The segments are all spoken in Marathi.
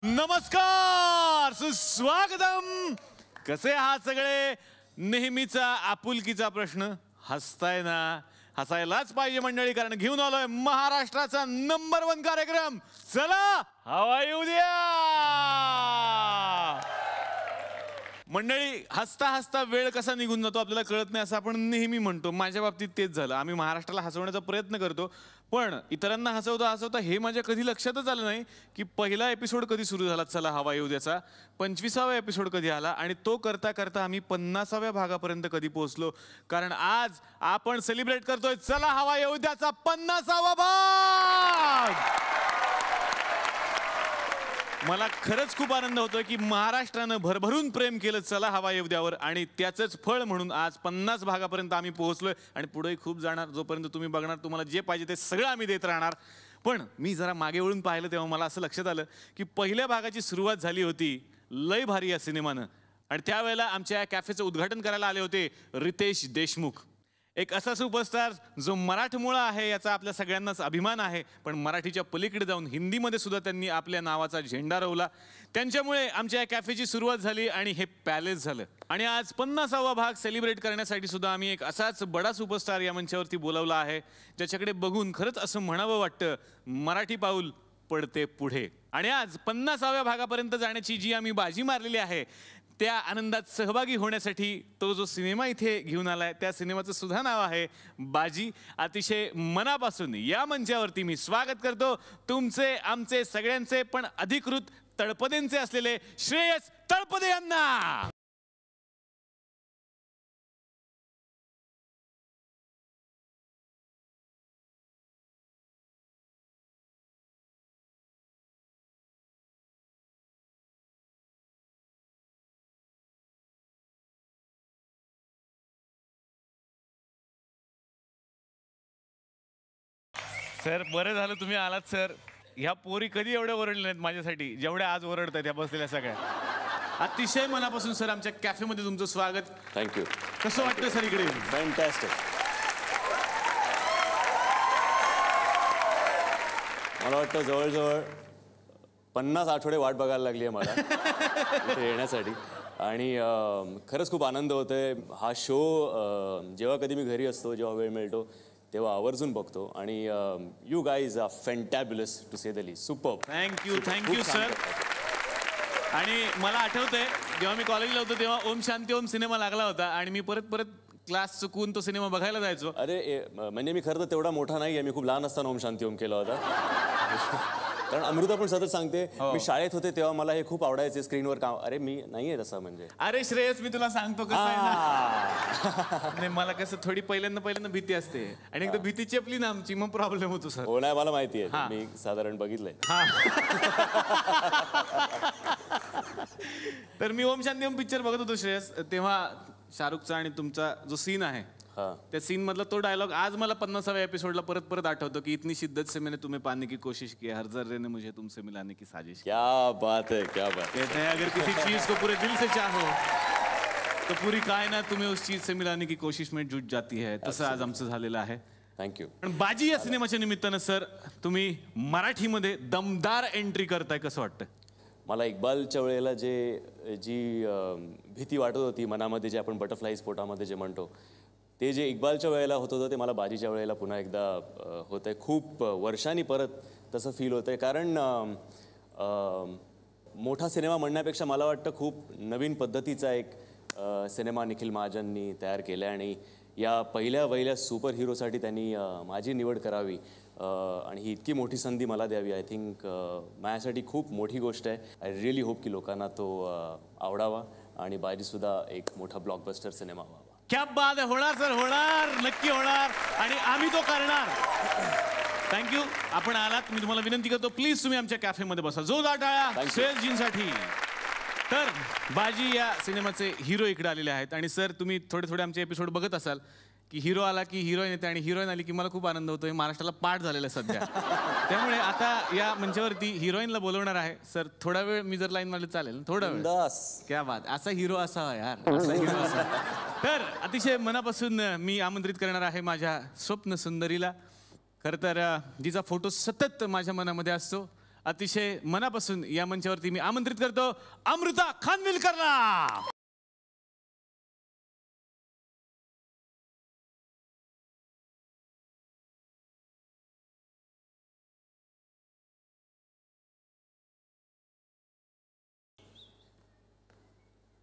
नमस्कार, सुस्वागतम. कसे आहात सगळे? नेहमीचा आपुलकीचा प्रश्न, हसताय ना? हसायलाच पाहिजे मंडळी, कारण घेऊन आलोय महाराष्ट्राचा नंबर 1 कार्यक्रम. चला हवा येऊ द्या. मंडळी, हसता हसता वेळ कसा निघून जातो आपल्याला कळत नाही असं आपण नेहमी म्हणतो. माझ्या बाबतीत तेच झालं. आम्ही महाराष्ट्राला हसवण्याचा प्रयत्न करतो, पण इतरांना हसवता हसवता हे माझ्या कधी लक्षातच आलं नाही की पहिला एपिसोड कधी सुरू झाला चला हवा येऊ द्याचा, 25वा एपिसोड कधी आला आणि तो करता करता आम्ही 50व्या भागापर्यंत कधी पोहोचलो. कारण आज आपण सेलिब्रेट करतोय चला हवा येऊ द्याचा 50वा भाग. मला खरंच खूप आनंद होतोय की महाराष्ट्रानं भरभरून प्रेम केलं चला हवा येऊ द्यावर आणि त्याचंच फळ म्हणून आज 50 भागापर्यंत आम्ही पोहोचलोय आणि पुढे खूप जाणार. जोपर्यंत तुम्ही बघणार तुम्हाला जे पाहिजे ते सगळं आम्ही देत राहणार. पण मी जरा मागे वळून पाहिलं तेव्हा मला असं लक्षात आलं की पहिल्या भागाची सुरुवात झाली होती लय भारी या सिनेमानं आणि त्यावेळेला आमच्या कॅफेचं उद्घाटन करायला आले होते रितेश देशमुख. एक असा सुपरस्टार जो मराठमोळा आहे याचा आपल्या सगळ्यांनाच अभिमान आहे, पण मराठीच्या पलीकडे जाऊन हिंदीमध्ये सुद्धा त्यांनी आपल्या नावाचा झेंडा रोवला. त्यांच्यामुळे आमच्या या कॅफेची सुरुवात झाली आणि हे पॅलेस झालं. आणि आज 50वा भाग सेलिब्रेट करण्यासाठी सुद्धा आम्ही एक असाच बडा सुपरस्टार या मंचावरती बोलावला आहे, ज्याच्याकडे बघून खरंच असं म्हणावं वाटतं मराठी पाऊल पडते पुढे. आणि आज 50व्या भागापर्यंत जाण्याची जी आम्ही बाजी मारलेली आहे त्या आनंदात सहभागी होण्यासाठी तो जो सिनेमा इथे घेऊन आलाय त्या सिनेमाचं सुद्धा नाव आहे बाजी. अतिशय मनापासून या मंचावरती मी स्वागत करतो तुमचे, आमचे, सगळ्यांचे पण अधिकृत तळपदेंचे असलेले श्रेयस तळपदे यांना. सर, बरं झालं तुम्ही आलात सर. ह्या पोरी कधी एवढ्या ओरडल्या नाहीत माझ्यासाठी जेवढ्या आज ओरडत आहेत ह्या बसलेल्या सगळ्या. अतिशय मनापासून सर आमच्या कॅफेमध्ये तुमचं स्वागत. थँक्यू. कसं वाटतं सर इकडे? फॅन्टॅस्टिक. मला वाटतं जवळजवळ 50 आठवडे वाट बघायला लागली आहे मला इथे येण्यासाठी आणि खरंच खूप आनंद होतोय. हा शो जेव्हा कधी मी घरी असतो, जेव्हा वेळ मिळतो तेव्हा आवर्जून बघतो आणि you guys are fantabulous to say the least. Super. Thank you sir. आणि मला आठवतंय जेव्हा मी कॉलेजला होतो तेव्हा ओम शांती ओम सिनेमा लागला होता आणि मी परत क्लास चुकवून तो सिनेमा बघायला जायचो. अरे म्हणजे मी खरं तर तेवढा मोठा नाही आहे. मी खूप लहान असताना ओम शांती ओम केला होता. कारण अमृता पण सतत सांगते मी शाळेत होते तेव्हा मला हे खूप आवडायचे स्क्रीनवर काम. अरे मी नाहीये तसं. म्हणजे अरे श्रेयस, मी तुला सांगतो कसं आहे ना, नाही मला कसं थोडी पहिल्यांदा भीती असते आणि एकदा भीती चेपली ना आमची मग प्रॉब्लेम होतो सर. हो नाही, मला माहिती आहे. मी साधारण बघितलंय. तर मी ओम शांती ओम पिक्चर बघत होतो श्रेयस, तेव्हा शाहरुखचा आणि तुमचा जो सीन आहे त्या सीन मधला तो डायलॉग आज मला 50व्या एपिसोडला परत आठवतो की इतनी शिद्दत से मैंने तुम्हें पाने की कोशिश की, हर जर्रे ने मुझे तुमसे मिलाने की साजिश की. क्या बात है, क्या बात. कहते हैं अगर किसी चीज को पूरे दिल से चाहो तो पूरी कायनात तुम्हें उस चीज से मिलाने की कोशिश में जुट जाती है. तसं आज आमचं झालेलं आहे. थँक्यू. पण बाजी या सिनेमाच्या निमित्तानं सर तुम्ही मराठीमध्ये दमदार एंट्री करताय, कसं वाटतं? मला इक्बालच्या वेळेला जी भीती वाटत होती मनामध्ये, जे आपण बटरफ्लाय पोटामध्ये जे म्हणतो, ते जे इक्बालच्या वेळेला होत होतं ते मला बाजीच्या वेळेला पुन्हा एकदा होत आहे. खूप वर्षांनी परत तसं फील होतं आहे. कारण मोठा सिनेमा म्हणण्यापेक्षा मला वाटतं खूप नवीन पद्धतीचा एक सिनेमा निखिल महाजननी तयार केला आहे आणि या पहिल्या सुपर हिरोसाठी त्यांनी माझी निवड करावी आणि ही इतकी मोठी संधी मला द्यावी. आय थिंक माझ्यासाठी खूप मोठी गोष्ट आहे. आय रिअली होप की लोकांना तो आवडावा आणि बाजीसुद्धा एक मोठा ब्लॉकबस्टर सिनेमा व्हावा. क्या बात आहे. होणार सर, होणार, नक्की होणार आणि आम्ही तो करणार. थँक्यू. आपण आलात. मी तुम्हाला विनंती करतो प्लीज तुम्ही आमच्या कॅफेमध्ये बसा. जोरदार टाळ्या श्रेयसजींसाठी. तर बाजी या सिनेमाचे हिरो इकडे आलेले आहेत आणि सर तुम्ही थोडे आमचे एपिसोड बघत असाल की हिरो आला की हिरोईन येते आणि हिरोईन आली की मला खूप आनंद होतो. हे महाराष्ट्राला पाठ झालेलं आहे सध्या. त्यामुळे आता या मंचावरती हिरोईनला बोलवणार आहे. सर थोडा वेळ मी जर लाईन मारली चालेल? थोडा वेळ. क्या बात. असा हिरो असावा यार, असा हिरो असावा. तर अतिशय मनापासून मी आमंत्रित करणार आहे माझ्या स्वप्न सुंदरीला. खरं तर जिचा फोटो सतत माझ्या मनामध्ये असतो अतिशय मनापासून या मंचावरती मी आमंत्रित करतो अमृता खानविलकरला.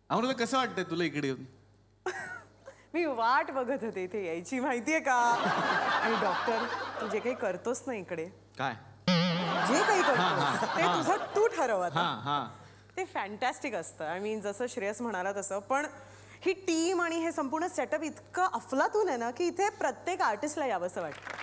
अमृता, कसं वाटतंय तुला इकडे येऊन? मी वाट बघत होते इथे यायची, माहितीये का? आणि डॉक्टर, तू जे काही करतोस ना इकडे, काय जे काही करतोस ते तुझं तू ठरवत, हा ते फॅन्टॅस्टिक असतं. आय मीन जसं श्रेयस म्हणाला तसं, पण ही टीम आणि हे संपूर्ण सेटअप इतकं अफलातून आहे ना की इथे प्रत्येक आर्टिस्टला यावंसं वाटतं.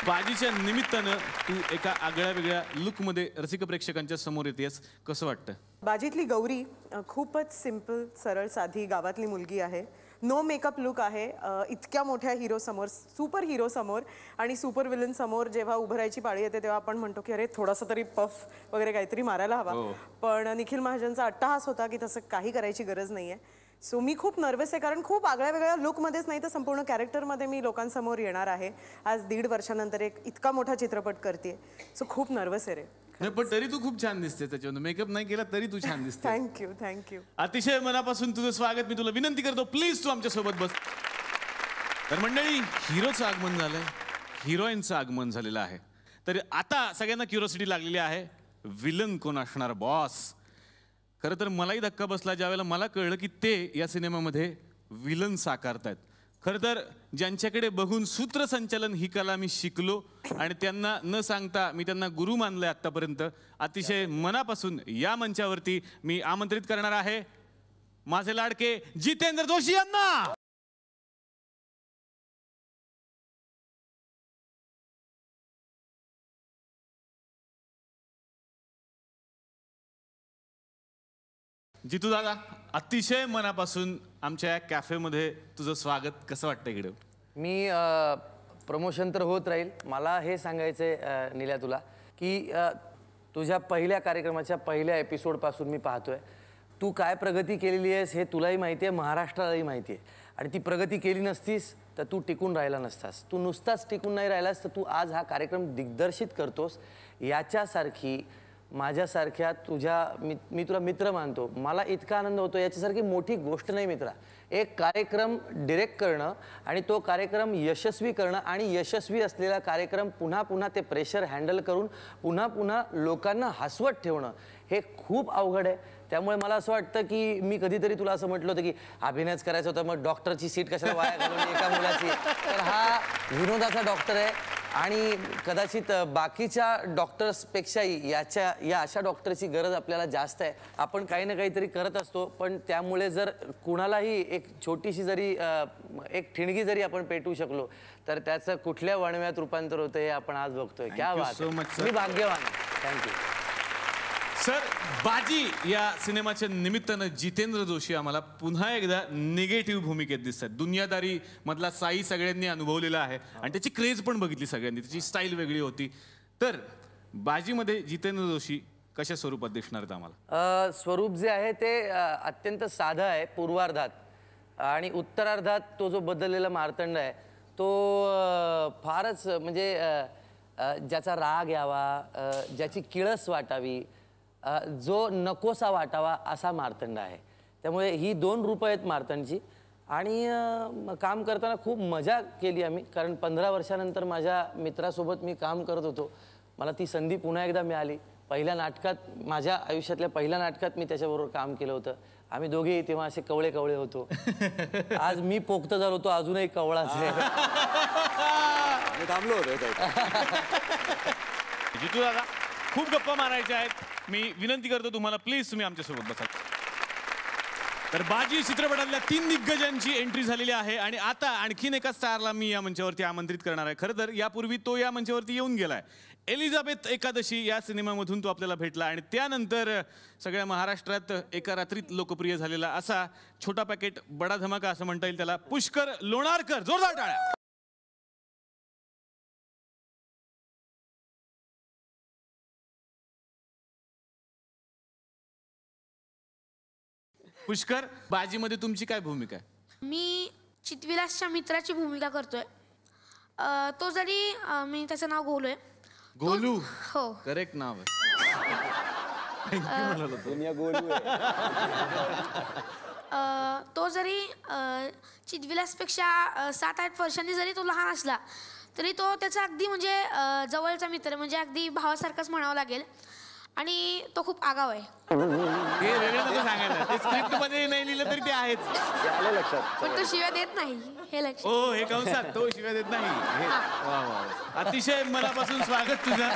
बाजीच्या निमित्तानं तू एका आगळ्या वेगळ्या लुकमध्ये रसिक प्रेक्षकांच्या समोर येतेस, कसं वाटतं? बाजीतली गौरी खूपच सिम्पल, सरळ साधी गावातली मुलगी आहे. नो मेकअप लुक आहे. इतक्या मोठ्या हिरो समोर, सुपर हिरो समोर आणि सुपर विलन समोर जेव्हा उभं राहायची पाळी येते तेव्हा आपण म्हणतो की अरे थोडासा तरी पफ वगैरे काहीतरी मारायला हवा. पण निखिल महाजनचा अट्टहास होता की तसं काही करायची गरज नाहीये. सो मी खूप नर्वस आहे, कारण खूप आगळ्या वेगळ्या लुकमध्येच नाही तर संपूर्ण कॅरेक्टरमध्ये मी लोकांसमोर येणार आहे. आज 1.5 वर्षानंतर एक इतका मोठा चित्रपट करते. सो खूप नर्वस आहे रे. नाही, पण तरी तू खूप छान दिसते त्याच्यावर. मेकअप नाही केला तरी तू छान दिसते. Thank you thank you. अतिशय मनापासून तुझं स्वागत. मी तुला विनंती करतो, प्लीज तू आमच्या सोबत बस. तर मंडळी, हिरोचं आगमन झालंय, हिरोईनचं आगमन झालेलं आहे. तर आता सगळ्यांना क्युरिओसिटी लागलेली आहे, विलन कोण असणार बॉस. खरं तर मलाही धक्का बसला ज्यावेळेला मला कळलं की ते या सिनेमामध्ये विलन साकारतायत. खरं तर ज्यांच्याकडे बघून सूत्रसंचालन ही कला मी शिकलो आणि त्यांना न सांगता मी त्यांना गुरु मानलंय आत्तापर्यंत, अतिशय मनापासून या मंचावरती मी आमंत्रित करणार आहे माझे लाडके जितेंद्र जोशी यांना. जितू दादा, अतिशय मनापासून आमच्या कॅफेमध्ये तुझं स्वागत. कसं वाटतं इकडे? मी प्रमोशन तर होत राहील. मला हे सांगायचं आहे नील्या तुला की तुझ्या पहिल्या कार्यक्रमाच्या पहिल्या एपिसोडपासून मी पाहतोय तू काय प्रगती केलेली आहेस हे तुलाही माहिती आहे, महाराष्ट्रालाही माहिती आहे. आणि ती प्रगती केली नसतीस तर तू टिकून राहिला नसतास. तू नुसताच टिकून नाही राहिलास तर तू आज हा कार्यक्रम दिग्दर्शित करतोस. याच्यासारखी माझ्यासारख्या मी तुला मित्र मानतो, मला इतका आनंद होतो, याच्यासारखी मोठी गोष्ट नाही मित्रा. एक कार्यक्रम डिरेक्ट करणं आणि तो कार्यक्रम यशस्वी करणं आणि यशस्वी असलेला कार्यक्रम पुन्हा पुन्हा ते प्रेशर हँडल करून पुन्हा पुन्हा लोकांना हसवत ठेवणं हे खूप अवघड आहे. त्यामुळे मला असं वाटतं की मी कधीतरी तुला असं म्हटलं होतं की अभिनयच करायचं होतं, मग डॉक्टरची सीट कशाला वाया घालवली एका मुलाची. तर हा विनोदाचा डॉक्टर आहे आणि कदाचित बाकीच्या डॉक्टर्सपेक्षाही या अशा डॉक्टरची गरज आपल्याला जास्त आहे. आपण काही ना काहीतरी करत असतो, पण त्यामुळे जर कुणालाही एक छोटीशी जरी एक ठिणगी जरी आपण पेटवू शकलो तर त्याचं कुठल्या वणव्यात रूपांतर होतं हे आपण आज बघतोय. क्या बात, मी भाग्यवान आहे. Thank you sir. बाजी या सिनेमाच्या निमित्तानं जितेंद्र जोशी आम्हाला पुन्हा एकदा निगेटिव्ह भूमिकेत दिसतात. दुनियादारी मधला साई सगळ्यांनी अनुभवलेला आहे आणि त्याची क्रेज पण बघितली सगळ्यांनी, त्याची स्टाईल वेगळी होती. तर बाजीमध्ये जितेंद्र जोशी कशा स्वरूपात दिसणार आहेत आम्हाला? स्वरूप जे आहे ते अत्यंत साधं आहे पूर्वार्धात, आणि उत्तरार्धात तो जो बदललेला मार्तंड आहे तो फारच म्हणजे ज्याचा राग यावा, ज्याची किळस वाटावी, जो नकोसा वाटावा असा मार्तंड आहे. त्यामुळे ही 2 रूपं आहेत मार्तंडची. आणि काम करताना खूप मजा केली आम्ही, कारण 15 वर्षानंतर माझ्या मित्रासोबत मी काम करत होतो. मला ती संधी पुन्हा एकदा मिळाली. पहिल्या नाटकात, माझ्या आयुष्यातल्या पहिल्या नाटकात मी त्याच्याबरोबर काम केलं होतं. आम्ही दोघेही तेव्हा असे कवळे कवळे होतो. आज मी पोक्त झालो होतो, अजूनही कवळाच आहे. थांबलो होतो. जितू दादा, खूप गप्पा मारायच्या आहेत. मी विनंती करतो तुम्हाला, प्लीज तुम्ही आमच्यासोबत बसा. तर बाजी चित्रपटातल्या 3 दिग्गजांची एंट्री झालेली आहे आणि आता आणखीन एका स्टारला मी या मंचावरती आमंत्रित करणार आहे. खरं तर यापूर्वी तो या मंचावरती येऊन गेलाय. एलिझाबेथ एकादशी या सिनेमामधून तो आपल्याला भेटला आणि त्यानंतर सगळ्या महाराष्ट्रात एका रात्रीत लोकप्रिय झालेला असा छोटा पॅकेट बडा धमाका असं म्हणता येईल त्याला, पुष्कर लोणारकर. जोरदार टाळ्या. पुष्कर, बाजीमध्ये तुमची काय भूमिका आहे? मी चितविलासच्या मित्राची भूमिका करतोय. तो जरी मी त्याचं नाव गोलू आहे, गोलू हो करेक्ट नाव आहे. दुनिया गोलू आहे. तो जरी चिदविलासपेक्षा 7-8 वर्षांनी जरी तो लहान असला तरी तो त्याचा अगदी म्हणजे जवळचा मित्र म्हणजे अगदी भावासारखाच म्हणावं लागेल आणि तो खूप आगाव आहे. ते वेगळं नको सांगायला, ते स्क्रिप्ट मध्ये नाही लिहिलं तरी ते आहेच. ते आलं लक्षात. पण तो शिव्या देत नाही हे लक्षात. ओ हे कंसात तो शिवाय देत नाही हे, वा वा वा. अतिशय मनापासून स्वागत तुझं.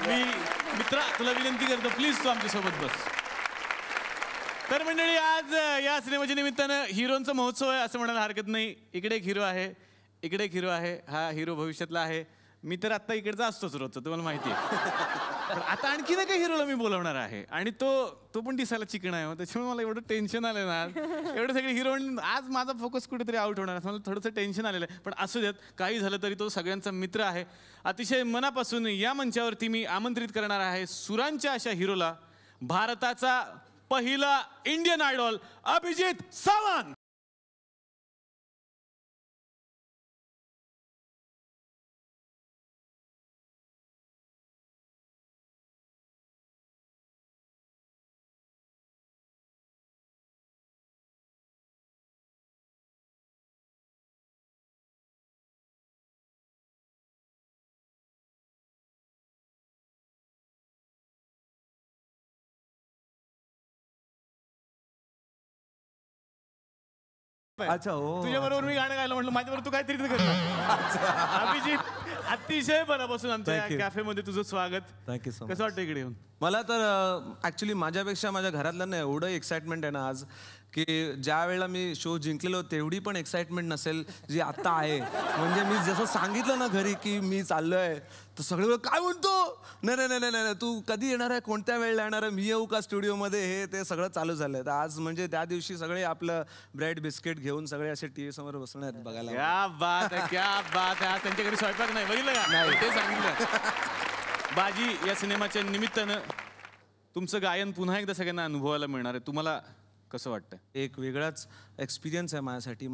मी मित्रा तुला विनंती करतो प्लीज तू आमच्या सोबत बस. तर मंडळी आज या सिनेमाच्या निमित्तानं हिरोंचा महोत्सव आहे असं म्हणायला हरकत नाही. इकडे एक हिरो आहे, इकडे एक हिरो आहे. हा हिरो भविष्यातला आहे. मी तर आता इकडचा असतोच रोजचा तुम्हाला माहिती आहे. पण आता आणखी ना काही हिरोला मी बोलवणार आहे आणि तो पण दिसायला चिकन आहे. त्याच्यामुळे मला एवढं टेन्शन आलं ना आज. एवढे सगळे हिरो आज माझा फोकस कुठेतरी आउट होणार असं मला थोडंसं टेन्शन आलेलं आहे. पण असू देत, काही झालं तरी तो सगळ्यांचा मित्र आहे. अतिशय मनापासून या मंचावरती मी आमंत्रित करणार आहे सुरांच्या अशा हिरोला, भारताचा पहिला इंडियन आयडॉल अभिजित सावंत. अच्छा हो. तुझ्या बरोबर मी गाणं गायला म्हटलं, माझ्याबरोबर तू काहीतरी कर. अभिजित अतिशय मनापासून आमच्या Thank you. कॅफेमध्ये तुझं स्वागत. Thank you so much. कसं वाटतं इकडे येऊन? मला तर ॲक्च्युली माझ्यापेक्षा माझ्या घरातल्यांना एवढं एक्साइटमेंट आहे ना आज की ज्या वेळेला मी शो जिंकलेलो तेवढी पण एक्साइटमेंट नसेल जी आत्ता आहे. म्हणजे मी जसं सांगितलं ना घरी की मी चाललोय तर सगळे वेळ काय म्हणतो, नाही नाही नाही नाही तू कधी येणार आहे, कोणत्या वेळेला येणार आहे, मी येऊ का स्टुडिओमध्ये, हे ते सगळं चालू झालंय. तर आज म्हणजे त्या दिवशी सगळे आपलं ब्रेड बिस्किट घेऊन सगळे असे टी व्ही समोर बसणार आहेत बघायला. क्या बात आहे, क्या बात आहे. आज त्यांच्या घरी स्वयंपाक नाही बघितलं का? नाही ते सांगितलं. बाजी या सिनेमाच्या निमित्तानं तुमचं गायन पुन्हा एकदा सगळ्यांना अनुभवायला मिळणार आहे. तुम्हाला कसं वाटतं? एक वेगळाच एक्सपिरियन्स आहे माझ्यासाठी.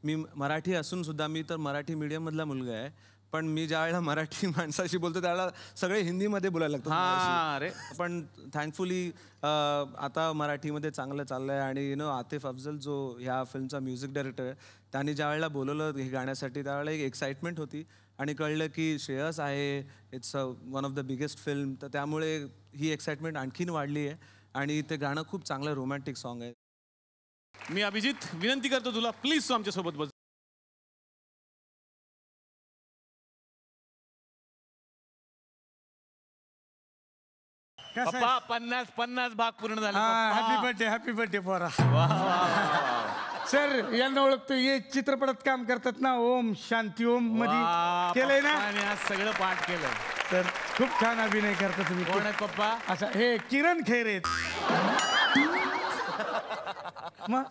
मी मराठी असून सुद्धा, मी तर मराठी मीडियममधला मुलगा आहे, पण मी ज्या वेळेला मराठी माणसाशी बोलतो त्यावेळेला सगळे हिंदीमध्ये बोलायला लागतात हा अरे माझ्याशी. पण थँकफुली आता मराठीमध्ये चांगलं चाललं आहे. आणि आतिफ अफजल जो ह्या फिल्मचा म्युझिक डायरेक्टर आहे, त्यांनी ज्या वेळेला बोलवलं हे गाण्यासाठी त्यावेळेला एक एक्साइटमेंट होती आणि कळलं की श्रेयस आहे, it's one of the biggest film. तर त्यामुळे ही एक्साइटमेंट आणखीन वाढली आहे आणि ते गाणं खूप चांगलं रोमॅन्टिक सॉन्ग आहे. मी अभिजित विनंती करतो तुला प्लीज तू आमच्या सोबत बस. पप्पा 50 भाग पूर्ण झाले. हॅपी बर्थडे पोरा. सर यांना ओळखतो, हे चित्रपटात काम करतात ना, ओम शांती ओम मध्ये केलंय ना. आणि आज सगळं पाठ केलं. तर खूप छान अभिनय करता तुम्ही. कोण आहेत पप्पा? असं हे किरण खैरेत. मग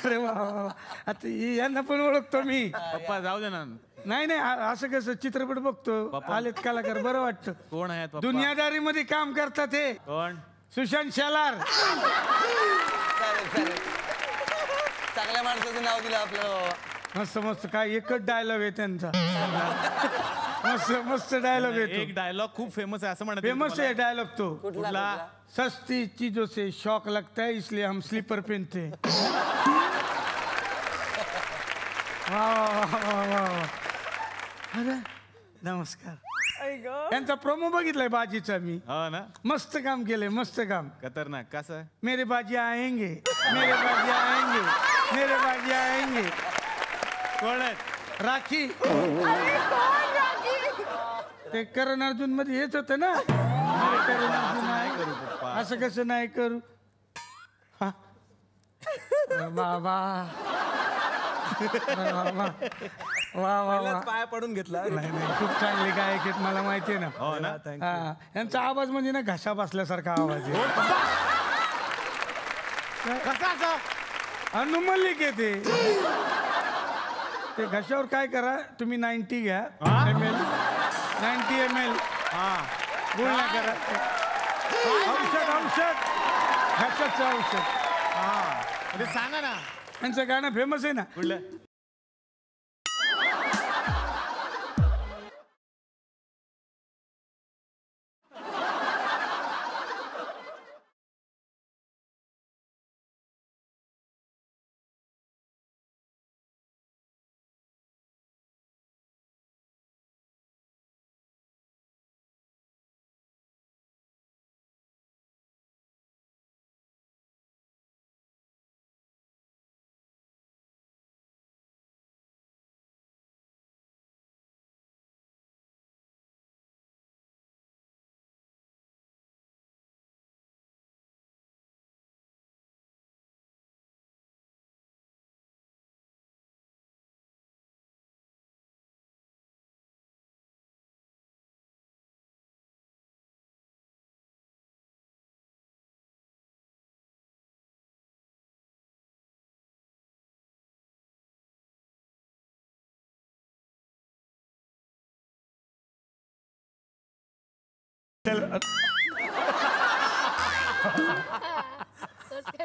अरे वा वा वा. आता यांना पण ओळखतो मी. पप्पा जाऊ दे ना. नाही नाही असं कसं चित्रपट बघतो आलेत कलाकार, बरं वाटतं. कोण आहेत पप्पा? दुनियादारी मध्ये काम करतात हे कोण? सुशांत शेलार. चांगल्या माणसाचं नाव दिलं आपल्याला. मस्त मस्त काय एकच डायलॉग आहे त्यांचा. मस्त मस्त डायलॉग आहे एक डायलॉग खूप फेमस आहे असं म्हणत. फेमस है डायलॉग तो. कुठला? सस्ती चीजों से शौक लगता है इसलिए हम स्लीपर पहनते हैं. अरे नमस्कार. यांचा प्रोमो बघितलाय बाजीचा मी. हो ना, मस्त काम केलंय, मस्त काम. खतरनाक. कसं? मेरे बाजी आएंगे, मेरे बाजी आएंगे, मेरे बाजी आएंगे. कोण आहेत? राखी. ते करण अर्जुन मध्ये हेच होतं ना. करण अर्जुन आहे. असं कसं नाही करू. बाबा वा वा वा. पाया पडून घेतला. नाही नाही खूप चांगले गायक आहेत, मला माहिती आहे ना. हो ना. हा यांचा आवाज म्हणजे ना घसा बसल्यासारखा आवाज आहे. कसा? अनु मल्लिक आहे ते घशावर काय करा तुम्ही 90 घ्या ml 90 ml गुळण्या करा. औषध घशाचं औषध. सांगा ना. यांचं गाणं फेमस आहे ना. कुठलं?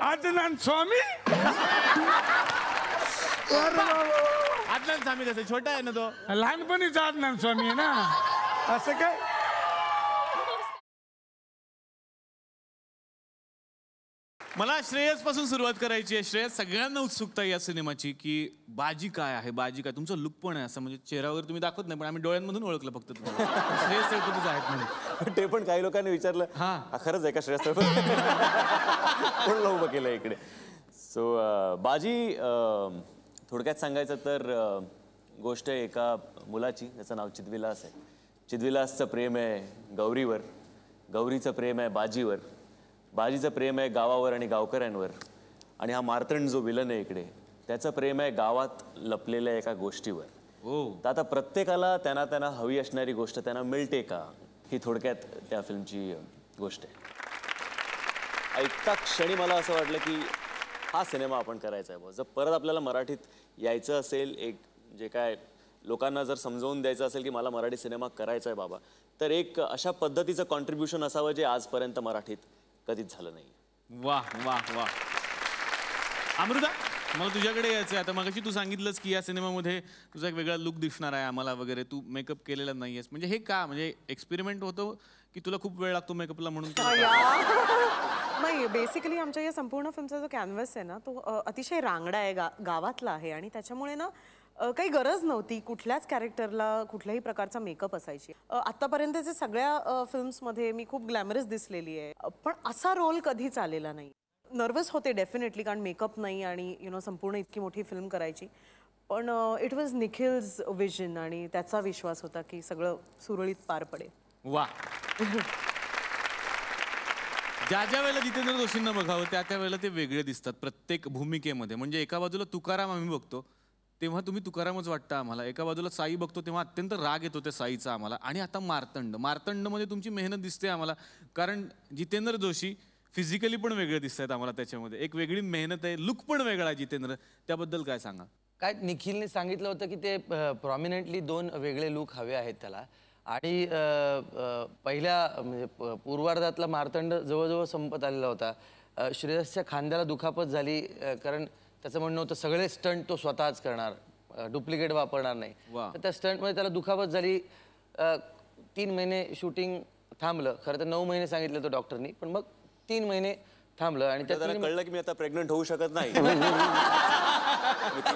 आदनान स्वामी. आदनान स्वामी कसं छोटा आहे ना तो. लहानपणीचा आदनान स्वामी आहे ना, असं काय. मला श्रेयस पासून सुरुवात करायची आहे. श्रेयस, सगळ्यांना उत्सुकता आहे या सिनेमाची की बाजी काय आहे, बाजी काय. तुमचं लुक पण आहे असं, म्हणजे चेहरा वगैरे तुम्ही दाखवत नाही पण आम्ही डोळ्यांमधून ओळखलं फक्त तुम्हाला. श्रेयस तळपदेच आहेत म्हणून. ते पण काही लोकांनी विचारलं, हा खरंच आहे का श्रेयस तळपदे? कोण लावू उभं केलं इकडे. सो बाजी थोडक्यात सांगायचं तर गोष्ट आहे एका मुलाची, त्याचं नाव चिद्विलास आहे. चिद्विलासचं प्रेम आहे गौरीवर, गौरीचं प्रेम आहे बाजीवर, बाजीचं प्रेम आहे गावावर आणि गावकऱ्यांवर, आणि हा मार्तंड जो विलन आहे इकडे त्याचं प्रेम आहे गावात लपलेल्या एका गोष्टीवर. तर आता प्रत्येकाला त्यांना हवी असणारी गोष्ट त्यांना मिळते का, ही थोडक्यात त्या फिल्मची गोष्ट आहे. ऐकता क्षणी मला असं वाटलं की हा सिनेमा आपण करायचा आहे. जर परत आपल्याला मराठीत यायचं असेल, एक जे काय लोकांना जर समजावून द्यायचं असेल की मला मराठी सिनेमा करायचा आहे बाबा, तर एक अशा पद्धतीचं कॉन्ट्रीब्युशन असावं जे आजपर्यंत मराठीत कधीच झालं नाही. वाह वाह वाह. अमृता, मला तुझ्याकडे यायचं आहे. आता मगाशी तू सांगितलंस की या सिनेमामध्ये तुझा एक वेगळा लुक दिसणार आहे आम्हाला वगैरे, तू मेकअप केलेला नाहीयेस, म्हणजे हे का, म्हणजे एक्सपेरिमेंट होतो की तुला खूप वेळ लागतो मेकअपला म्हणून? नाही, बेसिकली आमच्या या संपूर्ण फिल्मचा जो कॅनव्हस आहे ना तो अतिशय रांगडा आहे, गावातला आहे, आणि त्याच्यामुळे ना काही गरज नव्हती कुठल्याच कॅरेक्टरला कुठल्याही प्रकारचा मेकअप असायची. आतापर्यंतच्या सगळ्या फिल्म्समध्ये मी खूप ग्लॅमरस दिसलेली आहे, पण असा रोल कधीच आलेला नाही. नर्वस होते डेफिनेटली, कारण मेकअप नाही आणि संपूर्ण इतकी मोठी फिल्म करायची. पण इट वॉज निखिल्स विजन आणि त्याचा विश्वास होता की सगळं सुरळीत पार पडेल. वा. ज्या ज्या वेळेला जितेंद्र जोशींना बघावं त्या वेळेला ते वेगळे दिसतात प्रत्येक भूमिकेमध्ये. म्हणजे एका बाजूला तुकाराम आम्ही बघतो तेव्हा तुम्ही तुकारामच वाटतं आम्हाला, एका बाजूला साई बघतो तेव्हा अत्यंत राग येतो त्या साईचा आम्हाला, आणि आता मार्तंडमध्ये तुमची मेहनत दिसते आम्हाला, कारण जितेंद्र जोशी फिजिकली पण वेगळे दिसत आहेत आम्हाला त्याच्यामध्ये, एक वेगळी मेहनत आहे, लुक पण वेगळा आहे जितेंद्र, त्याबद्दल काय सांगा? काय निखिलने सांगितलं होतं की ते प्रॉमिनेंटली 2 वेगळे लुक हवे आहेत त्याला, आणि पहिल्या म्हणजे पूर्वार्धातला मार्तंड जवळजवळ संपत आलेला होता. श्रेयसच्या खांद्याला दुखापत झाली, कारण त्याचं म्हणणं होतं सगळे स्टंट तो स्वतःच करणार, डुप्लिकेट वापरणार नाही. तर त्या स्टंटमध्ये त्याला दुखापत झाली. 3 महिने शूटिंग थांबलं. खरं तर 9 महिने सांगितलं होतं डॉक्टरनी, पण मग 3 महिने थांबलं, आणि त्याला कळलं की मी आता प्रेग्नंट होऊ शकत नाही. 3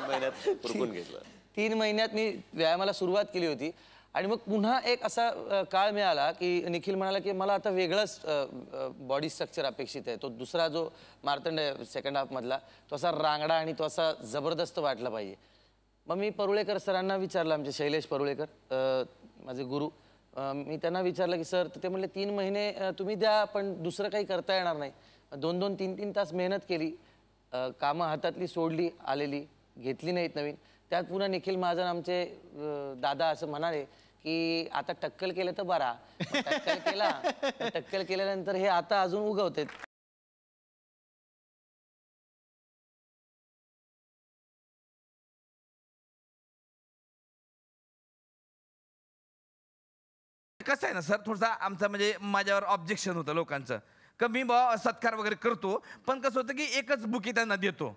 महिन्यात उरकून घेतलं. 3 महिन्यात मी व्यायामाला सुरुवात केली होती, आणि मग पुन्हा एक असा काळ मिळाला की निखिल म्हणाला की मला आता वेगळंच बॉडी स्ट्रक्चर अपेक्षित आहे. तो दुसरा जो मार्तंड आहे सेकंड हाफमधला, तो असा रांगडा आणि तो असा जबरदस्त वाटला पाहिजे. मग मी परुळेकर सरांना विचारलं, आमचे शैलेश परुळेकर माझे गुरु, मी त्यांना विचारलं की सर, ते म्हणले 3 महिने तुम्ही द्या, पण दुसरं काही करता येणार नाही. 2-2, 3-3 तास मेहनत केली, कामं हातातली सोडली, आलेली घेतली नाहीत नवीन. त्यात पुन्हा निखिल महाजन आमचे दादा असं म्हणाले की आता टक्कल केलं तर बरा, टक्कल केल्यानंतर हे आता अजून उगवते. कसं आहे ना सर, थोडसा आमचा म्हणजे माझ्यावर ऑब्जेक्शन होतं लोकांचं, का मी बा सत्कार वगैरे करतो, पण कसं होतं की एकच बुके त्यांना देतो.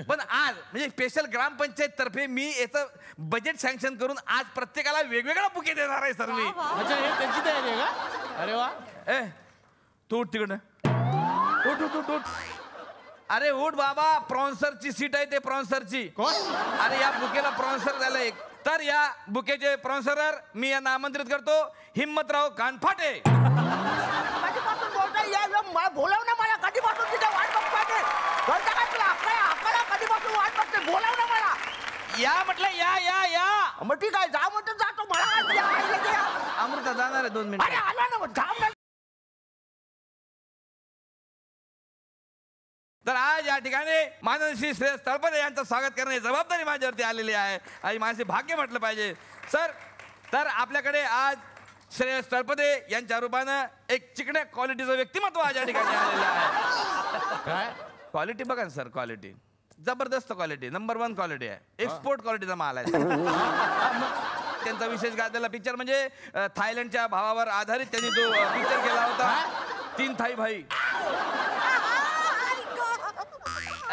पण आज म्हणजे स्पेशल ग्रामपंचायत तर्फे मी याचं बजेट सँक्शन करून आज प्रत्येकाला वेगवेगळा बुके देणार आहे सर मी. अच्छा, हे त्यांची तयारी आहे का? अरे वा. तू उठ तिकडनं, उठ. अरे उठ बाबा, प्रॉन्सरची सीट आहे ते, प्रॉन्सरची. अरे या बुकेला प्रॉन्सर झालंय, तर या बुकेचे प्रॉन्सरर मी यांना आमंत्रित करतो, हिम्मतराव कानफाटे. बोलाव ना मला, कधीपासून तिथे वाट बघतोय ते, कधीपासून वाट बघतोय, बोलाव ना मला. या म्हटलं, या. मग ठीक आहे, जा म्हणतो जातो, मला अमृता जाणार आहे 2 मिनिट. आला ना मग, जा. तर आज या ठिकाणी माननीय श्री श्रेयस तळपदे यांचं स्वागत करण्याची जबाबदारी माझ्यावरती आलेली आहे, आणि माझे भाग्य म्हटलं पाहिजे सर. तर आपल्याकडे आज श्रेयस तळपदे यांच्या रूपानं एक चिकण्या क्वालिटीचं व्यक्तिमत्व आज या ठिकाणी आलेलं आहे. काय क्वालिटी बघा ना सर, क्वालिटी जबरदस्त क्वालिटी, नंबर 1 क्वालिटी आहे, एक्सपोर्ट क्वालिटीचा माल आहे. त्यांचा विशेष गाजलेला पिक्चर म्हणजे थायलंडच्या भावावर आधारित त्यांनी तो पिक्चर केला होता 3 थाई भाई.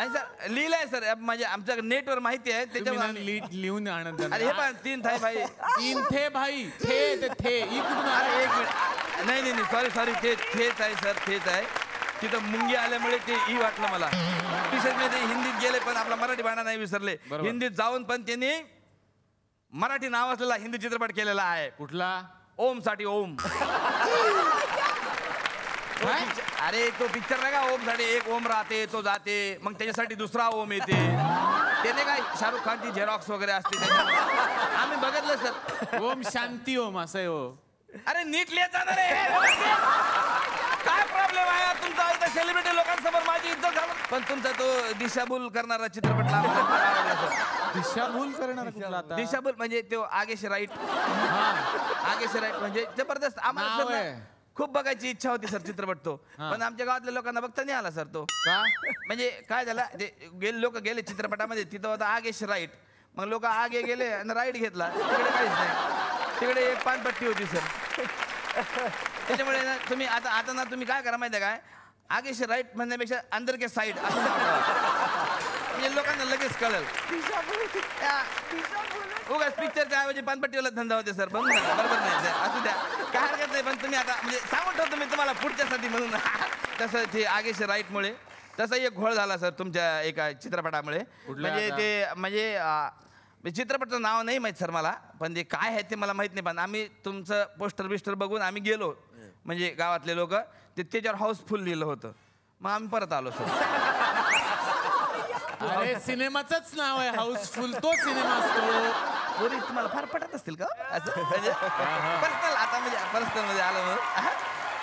सर लिहिलंय सर म्हणजे आमच्या नेटवर माहिती आहे त्याच्यावर लिहून आणत अरे हे पण 3 थाई भाई 3 थे भाई थे इकडून अरे 1 मिनिट नाही सॉरी तेच आहे सर तेच आहे. तिथं मुंगी आल्यामुळे ते वाटलं मला. ते हिंदीत गेले पण आपला मराठी बाणा नाही विसरले. हिंदीत जाऊन पण त्यांनी मराठी नाव असलेला हिंदी चित्रपट केलेला आहे. कुठला? ओम साठी ओम. अरे तो पिक्चर नाही का ओम साठी एक ओम राहते तो जाते मग त्याच्यासाठी दुसरा ओम येते. त्याने काय शाहरुख खानची झेरॉक्स वगैरे असते आम्ही बघितलं सर. ओम शांती ओम असं आहे हो. अरे नीट लिहित जाणार काय प्रॉब्लेम आहे तुमचा इथं सेलिब्रिटी लोकांसमोर माझी इज्जत झाली. पण तुमचा तो दिशाभूल करणारा चित्रपट दिशाभूल करणारा कुठला आता? दिशाभूल म्हणजे तो आगेश राईट म्हणजे जबरदस्त. आम्हाला खूप बघायची इच्छा होती सर चित्रपट तो. पण आमच्या गावातल्या लोकांना बघता नाही आला सर तो. का? म्हणजे काय झालं लोक गेले चित्रपटामध्ये तिथं होता आगेश राईट. मग लोक आगे गेले आणि राईट घेतला. तिकडे काहीच नाही. तिकडे एक पानपट्टी होती सर. त्याच्यामुळे ना तुम्ही आता ना तुम्ही काय करा माहिती आहे काय आगेश राईट म्हणण्यापेक्षा अंदर के साईड असं म्हणजे लोकांना लगेच कळेल. उगाच पिक्चरच्या ऐवजी पानपट्टीवाला धंदा होते सर. बघू नका बरोबर नाही असू द्या काय हरकत नाही. पण तुम्ही आता म्हणजे सांगून ठेवतो मी तुम्हाला पुढच्यासाठी म्हणून. तसं ते आगेश राईटमुळे तसा एक घोळ झाला सर तुमच्या एका चित्रपटामुळे. म्हणजे ते म्हणजे चित्रपटाचं नाव नाही माहीत सर मला पण ते काय आहे ते मला माहीत नाही. पण आम्ही तुमचं पोस्टर बिस्टर बघून आम्ही गेलो म्हणजे गावातले लोक ते त्याच्यावर हाऊसफुल लिहिलं होतं. मग आम्ही परत आलो सर. अरे सिनेमाचंच नाव आहे हाऊसफुल. तो सिनेमा असतो. पोरी तुम्हाला फार पटत असतील का असं म्हणजे पर्सनल आता म्हणजे पर्सनल मध्ये आलं म्हणून.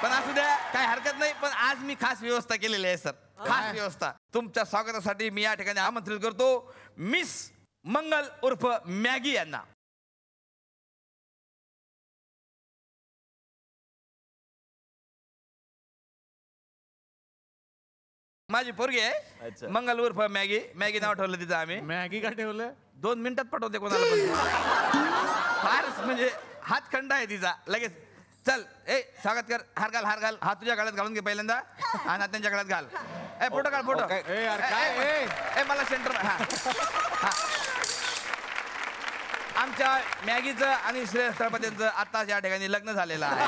पण असू द्या काय हरकत नाही. पण आज मी खास व्यवस्था केलेली आहे सर. खास व्यवस्था तुमच्या स्वागतासाठी मी या ठिकाणी आमंत्रित करतो मिस मंगल उर्फ मॅगी यांना. माझी पोरगी आहे मंगल उर्फ मॅगी. मॅगी नाव ठेवलं तिचं आम्ही. मॅगी का ठेवलं? 2 मिनिटात पटवते कोणाला पण. फारच म्हणजे हातखंड आहे तिचा लगेच. चल स्वागत कर. हार घाल हात तुझ्या गळ्यात घालून घे पहिल्यांदा आणि हात त्यांच्या गळ्यात घाल. फोटो काढ फोटो. मला सेंटर आमच्या मॅगीचं आणि श्रेयस तळपदेंचं आत्ताच या ठिकाणी लग्न झालेलं आहे.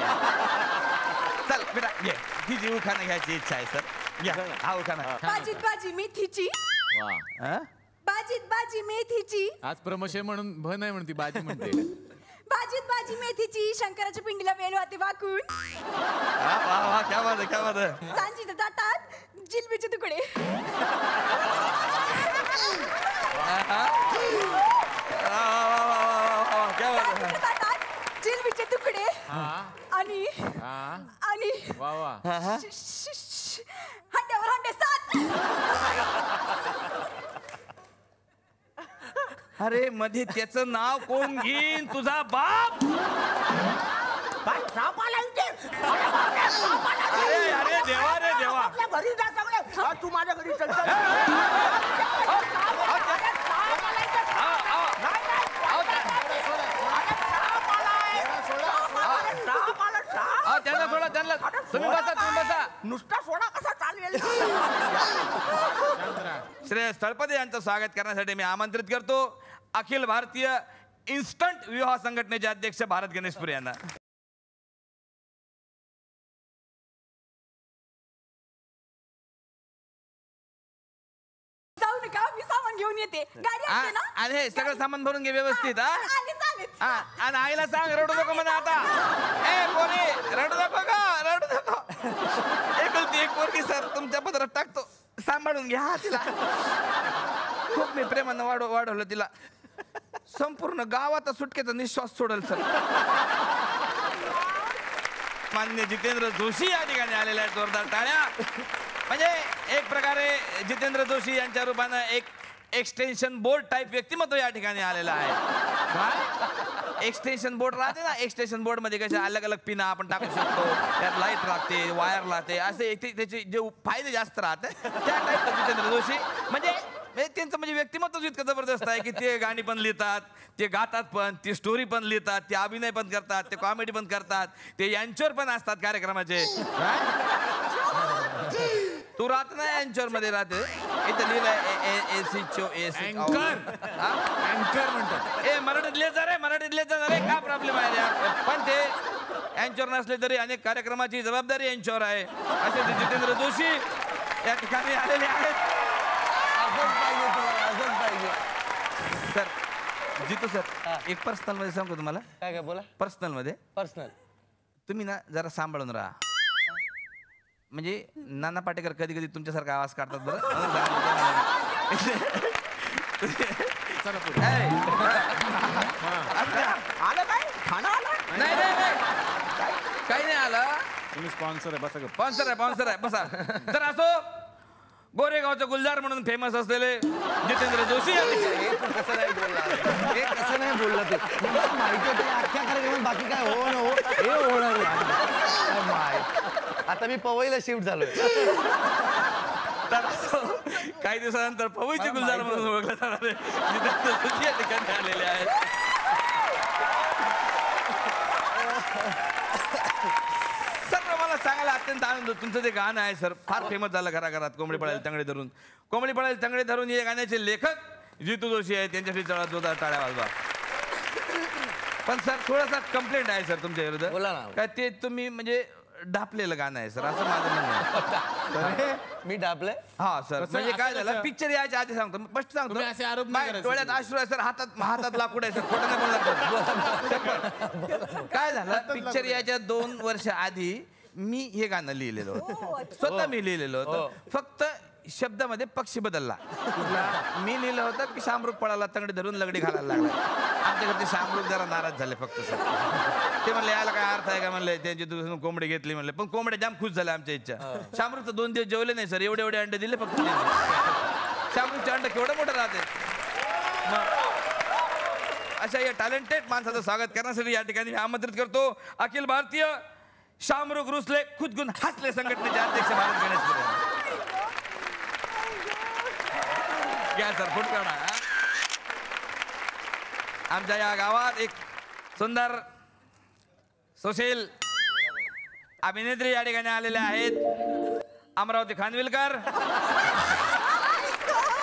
चल बेटा घे. तिची उखाणं घ्यायची इच्छा आहे सर. घ्या हा उखाणा. भाजीत भाजी मेथीची भाजीत भाजी मेथीची. आज प्रमोशन म्हणून भ नाही म्हणती बाजी म्हणते. भाजीत भाजी मेथीची शंकराच्या पिंडीला वेल वाते वाकून. क्या बात आहे. सांजीच्या ताटात जिलबीचे तुकडे. ताटात जिलबीचे तुकडे आणि हंड्यावर हंडे 7. अरे मध्ये त्याचं नाव कोण घेईन तुझा बाप. काय साप आला इथे? अरे देवा रे देवा. आपल्या घरी जा सगळे. तू माझ्या घरी चल. त्यांना सोडा त्यांना. तुम्ही बसा. नुसता सोडा कसा चालवेल. श्रेयस तळपदे यांचं स्वागत करण्यासाठी मी आमंत्रित करतो अखिल भारतीय इन्स्टंट विवाह संघटनेचे अध्यक्ष भारत गणेशपुरे यांना. जाऊ नका मी सामान घेऊन येते. गाडी आणते ना. अरे सगळं सामान भरून घे व्यवस्थित. आलेच. आणि आईला सांग रडू नको म्हणा आता. पोरी रडू नको का. एकुलती एक पोरगी सर तुमच्या पदरात टाकतो. सांभाळून घ्या तिला. खूप मी प्रेमानं वाढवलं तिला. संपूर्ण गावात सुटकेचा निश्वास सोडल सर. मान्य जितेंद्र जोशी या ठिकाणी आलेले आहेत. जोरदार टाळ्या. म्हणजे एक प्रकारे जितेंद्र जोशी यांच्या रूपानं एक एक्सटेन्शन बोर्ड टाईप व्यक्तिमत्व या ठिकाणी आलेलं आहे. एक्सटेन्शन बोर्ड राहते ना. एक्सटेन्शन बोर्ड मध्ये कशा अलग अलग पिना आपण टाकू शकतो. त्यात लाईट लागते वायर लागते असे त्याचे जे फायदे जास्त राहते त्या टाईपचं जितेंद्र जोशी. म्हणजे त्यांचं म्हणजे व्यक्तिमत्वच इतकं जबरदस्त आहे की ते गाणी पण लिहितात, ते गातात पण, ती स्टोरी पण लिहितात, ते अभिनय पण करतात, ते कॉमेडी पण करतात, ते यांच्यावर पण असतात कार्यक्रमाचे. तू राहत नाही यांच्यावर मध्ये राहते, इथं लिहिलंय अँकर म्हणतात. मराठीत लिहायचं रे, मराठीत लिहायचं रे, काय प्रॉब्लेम आहे यार? पण ते यांच्यावर नसले तरी अनेक कार्यक्रमाची जबाबदारी यांच्यावर आहे. असे ते जितेंद्र जोशी या ठिकाणी आलेले आहेत. सर, जितू सर, एक पर्सनल मध्ये सांगतो तुम्हाला. काय काय बोला. पर्सनल मध्ये पर्सनल तुम्ही ना जरा सांभाळून राहा. म्हणजे नाना पाटेकर कधी कधी तुमच्यासारखा आवाज काढतात बरं. आलं काय खाणं आलं नाही नाही नाही, काही नाही आलं. तुम्ही स्पॉन्सर आहे, बसा. स्पॉन्सर आहे बसा. तर असो, गोरेगावचे गुलजार म्हणून फेमस असलेले जितेंद्र जोशी कसं नाही बोलला, हे कसं नाही बोलला ते माहिती होतं अख्ख्या कार्यक्रमात बाकी काय हो ना हो हे होणार. आता मी पवईला शिफ्ट झालोय. तर असो, काही दिवसानंतर पवईचे गुलजार म्हणून ओळखले जाणारे जितेंद्र जोशी या ठिकाणी आलेले आहेत. सर, मला सांगायला अत्यंत आनंद होतो. तुमचं जे गाणं आहे सर, फार फेमस झालं घराघरात. कोंबडी पळायला तंगडे धरून, कोंबडी पळायला तंगडे धरून हे गाण्याचे लेखक जितू जोशी आहे. त्यांच्याशी जोरदार टाळ्या वाजवा. पण सर, थोडासा कंप्लेंट आहे सर तुमच्या विरुद्ध. बोला ना. काय ते तुम्ही म्हणजे डापलेलं गाणं आहे सर, असं माझं म्हणणं आहे. मी डाबलंय. हा सर, म्हणजे काय असं झालं, कसं? पिक्चर यायच्या आधी सांगतो, स्पष्ट तुम्ही असे आरोप नाही सांगतो. करायचे. डोळ्यात अश्रू आहे सर, हातात लाकूड आहे सर, खोटं नाही बोलणार. काय झालं, पिक्चर यायच्या 2 वर्ष आधी मी हे गाणं लिहिलेलं होतं. स्वतः मी लिहिलेलं होतं. फक्त शब्दामध्ये पक्षी बदलला. मी लिहिलं होतं की शामरुख पळाला तंगडी धरून लगडी घालायला लागला. आमच्या घरचे शामरुख जरा नाराज झाले फक्त सर. ते म्हणले याला काय अर्थ आहे का म्हणले, त्यांची दुसरी कोंबडी घेतली म्हणले. पण कोंबड्या जाम खुश झाल्या आमच्या इच्छा. शामरुख तर 2 दिवस जेवले नाही सर, एवढे अंडे दिले फक्त. शामरुखचे अंडे केवढं मोठं राहते. अशा या टॅलेंटेड माणसाचं स्वागत करण्यासाठी या ठिकाणी आमंत्रित करतो अखिल भारतीय शामरुख रुसले खुदगुन हसले संघटनेचे अध्यक्ष भारत गणेश पुरे. घ्या सर, फुट काढा. आमच्या या गावात एक सुंदर सुशील अभिनेत्री या ठिकाणी आलेल्या आहेत. अमरावती खानविलकर.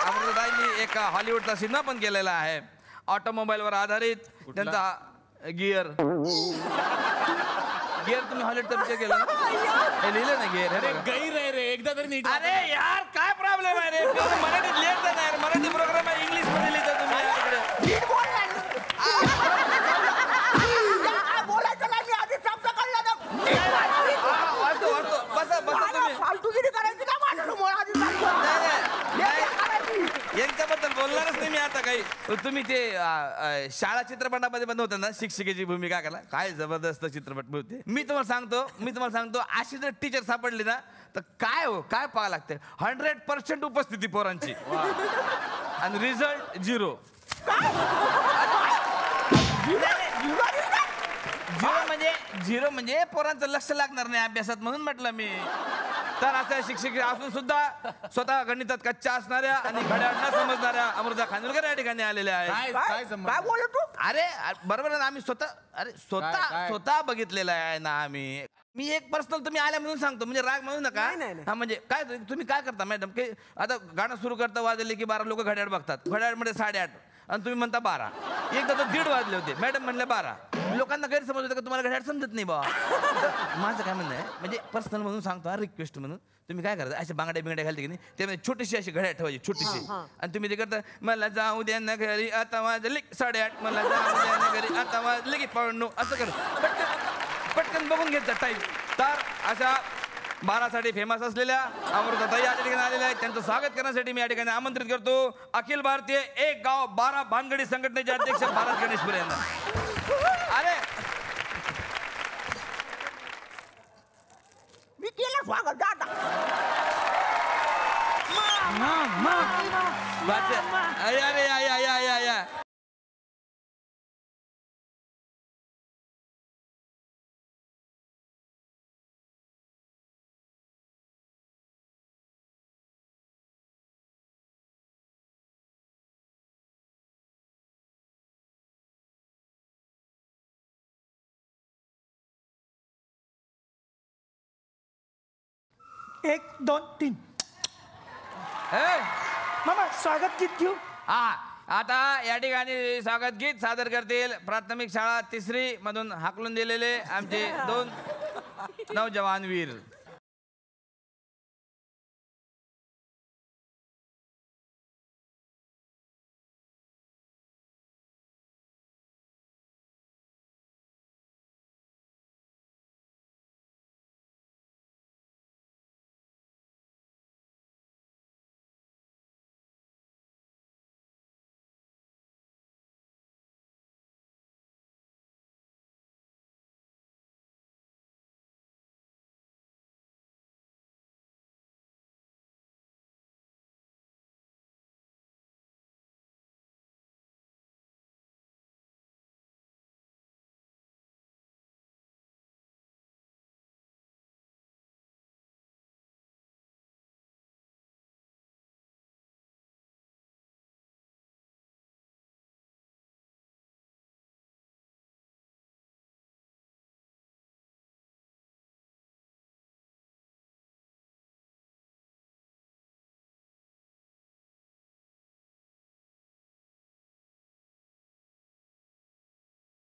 अमृताईंनी एक हॉलिवूडचा सिनेमा पण केलेला आहे, ऑटोमोबाईलवर आधारित. त्यांचा गिअर तुम्ही हॉलिवूडचा पिक्चर केला ना, हे लिहिलं ना गिअर. अरे गैर आहे रे, एकदा तरी नीट. अरे यार, काय प्रॉब्लेम आहे रे, मराठीत लिहायचं नाही. मराठी प्रोग्राम आहे, इंग्लिश मध्ये लिहिता तुम्ही याकडे. नीट बोल ना. काय बोलायचं नाही, मी आधी शब्द काढला ना. वाचतो बसा तुम्ही. फालतूगिरी करायची ना माझ्यासमोर आधी यांच्याबद्दल बोलणारच नाही मी आता काही. तुम्ही ते शाळा चित्रपटामध्ये पण होतं ना, शिक्षिकेची भूमिका करा, काय जबरदस्त चित्रपट होते. मी तुम्हाला सांगतो अशी जर टीचर सापडली ना तर काय पाहावं लागते. 100% उपस्थिती पोरांची आणि रिझल्ट 0. झिरो म्हणजे पोरांचं लक्ष लागणार नाही अभ्यासात, म्हणून म्हटलं मी. तर अशा शिक्षक असून सुद्धा स्वतः गणितात कच्च्या असणाऱ्या आणि घड्याळ न समजणाऱ्या अमृता खानविलकर या ठिकाणी आलेल्या आहेत. काय बोलत तू? अरे बरोबर आहे ना, आम्ही स्वतः बघितलेलं आहे ना आम्ही. मी एक पर्सनल तुम्ही आल्या म्हणून सांगतो, म्हणजे राग म्हणू नका. हा म्हणजे काय तुम्ही काय करता मॅडम, की आता गाणं सुरू करता वाजले की 12 लोक घड्याळ बघतात, घड्याळमध्ये 8:30 आणि तुम्ही म्हणता 12. एकदा तर 1:30 वाजले होते, मॅडम म्हणले 12. लोकांना गैरसमज होतं का तुम्हाला घड्याळ समजत नाही बा. माझं काय म्हणणं आहे, म्हणजे पर्सनल म्हणून सांगतो, रिक्वेस्ट म्हणून तुम्ही काय करता, अशा बांगड्या बिंगड्या घालते की नाही, त्यामध्ये छोटीशी अशी घड्याळ ठेवायची छोटीशी, आणि तुम्ही ते करता मला जाऊ द्या ना घरी आता वाजले 8:30, मला जाऊ द्या ना घरी आता वाजले की 9:15, असं कर पटकन बघून घेत जा टाईम. तर अशा 12साठी फेमस असलेल्या अमृताताई या ठिकाणी आलेल्या आहेत. त्यांचं स्वागत करण्यासाठी मी या ठिकाणी आमंत्रित करतो अखिल भारतीय एक गाव 12 भानगडी संघटनेचे अध्यक्ष भारत गणेश पुरे यांना. अरे मी केलं स्वागत दादा. अरे या 1 2 3 ए, मामा स्वागत गीत घेऊ हा आता या ठिकाणी स्वागत गीत सादर करतील प्राथमिक शाळा 3री मधून हाकलून दिलेले आमचे 2 नौजवान वीर.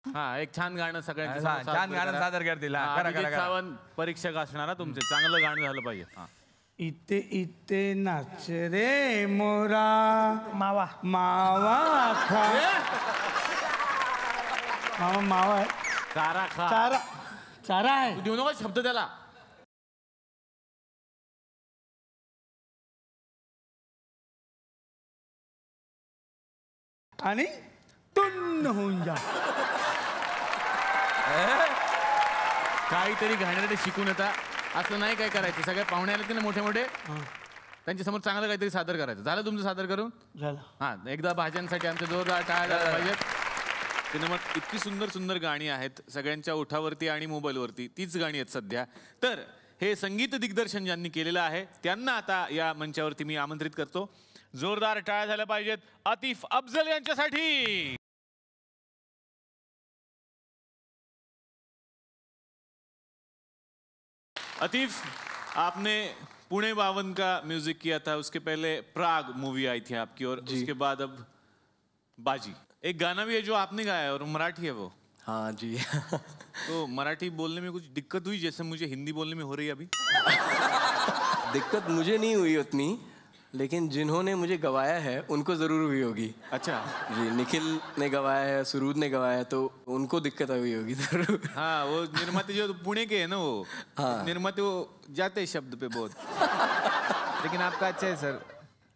हा एक छान गाणं सगळ्यांच्या हा, समोर छान सादर गाणं करा. सादर करतील. हा, हा, करा, अभिजित करा, करा. सावंत परीक्षक असणार हा तुमचे. चांगलं गाणं झालं पाहिजे. हा. इथे इथे नाच रे मोरा मावा मावा खा मामा मावा आहे चारा खा. चारा चारा आहे तू देऊ नको शब्द त्याला. आणि टुन्न होऊन जा काहीतरी घाणेरडे शिकून येता असं नाही काय करायचं. सगळ्या पाहुणे आले ना मोठे मोठे त्यांच्या समोर चांगलं काहीतरी सादर करायचं. झालं तुमचं सादर करून. झालं हा एकदा भाज्यांसाठी आमचे जोरदार टाळ्या झाल्या पाहिजेत. सिनेमात इतकी सुंदर सुंदर गाणी आहेत सगळ्यांच्या ओठावरती आणि मोबाईलवरती. तीच गाणी आहेत सध्या. तर हे संगीत दिग्दर्शन ज्यांनी केलेलं आहे त्यांना आता या मंचावरती मी आमंत्रित करतो. जोरदार टाळ्या झाल्या पाहिजेत आतिफ अफजल यांच्यासाठी. आतिफ, आपने पुणे 52 का म्यूजिक किया था. उसके पहले प्राग मूवी आई थी आपकी और उसके बाद अब बाजी. एक गाना भी है जो आपने गाया है और मराठी है वो. हाँ जी. तो मराठी बोलने में कुछ दिक्कत हुई जैसे मुझे हिंदी बोलने में हो रही है अभी. दिक्कत मुझे नहीं हुई उतनी, लेकिन जिन्होंने मुझे गवाया है उनको ज़रूर हुई होगी. अच्छा. जी, निखिल ने गवाया है, सुरूद ने गवाया है, तो उनको दिक्कत हुई होगी ज़रूर. हाँ वो निर्माते जो पुणे के है ना वो. हाँ. निर्माते वो जाते हैं शब्द पे बहुत. लेकिन आपका अच्छा है सर.